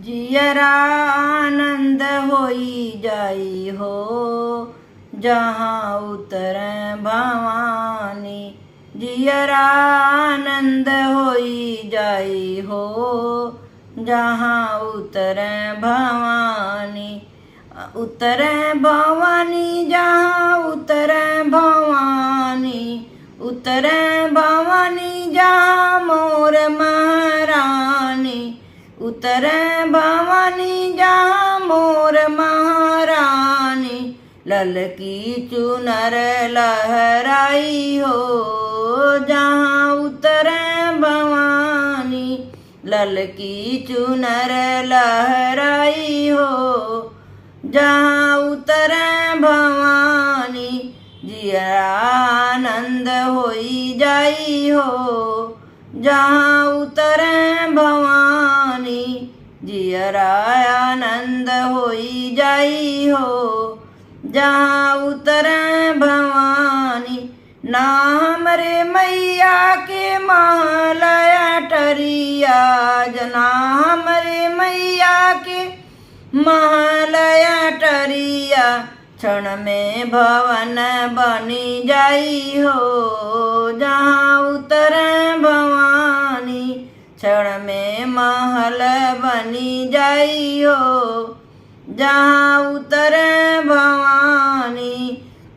जियरा आनंद होई जाई हो जहाँ उतरे भवानी। जियरा आनंद होई जाई हो जहाँ उतरे भवानी। उतरे भवानी जहाँ उतरे भवानी। उतरे भवानी जहाँ मोर महारानी। उतरे भवानी जहाँ मोर महारानी। ललकी चुनर लहराई हो जहाँ उतरे भवानी। ललकी चुनर लहराई हो जहाँ उतरे भवानी। जियरा आनंद होई जाई हो जहाँ उतरे भवानी। जियरा आनंद होई जाई हो जहाँ उतरे भवानी। ना हमरे मैया के महल अटरिया जना हमरे मैया के महल अटरिया। क्षण में भवन बनी जाई हो जहाँ उतरे भवानी। क्षण में महल बनी जाई हो जहाँ उतरे भवानी।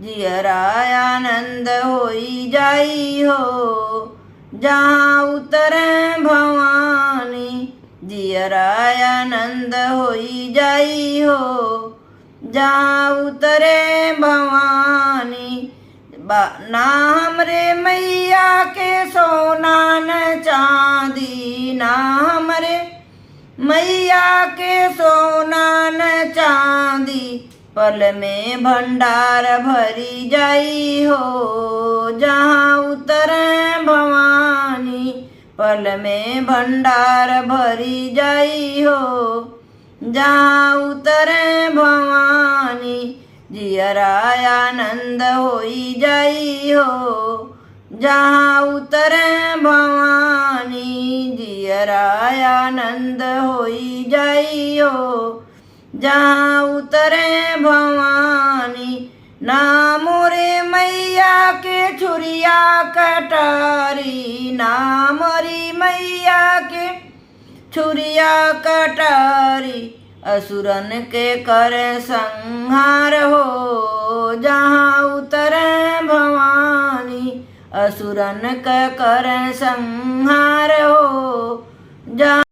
जियरा आनंद होई जाई हो जहाँ उतरे भवानी। जियरा आनंद होई जाई हो जहाँ उतरे भवानी। ना हमरे मैया के सोना न चांदी। ना हमरे मैया के सोना न चांदी। पल में भंडार भरी जाई हो जहाँ उतरे भवानी। पल में भंडार भरी जाई हो जहाँ उतरे भवानी। जियरा आनंद होई जाई हो जहाँ उतरे भवानी। जियरा आनंद होई जाई हो जहाँ उतरे भवानी। ना मोरे मैया के छुरिया कटारी। ना मोरी मैया के छुरिया कटारी। असुरन के कर संहार हो जहाँ उतरे भवानी। असुरन के कर संहार हो जहाँ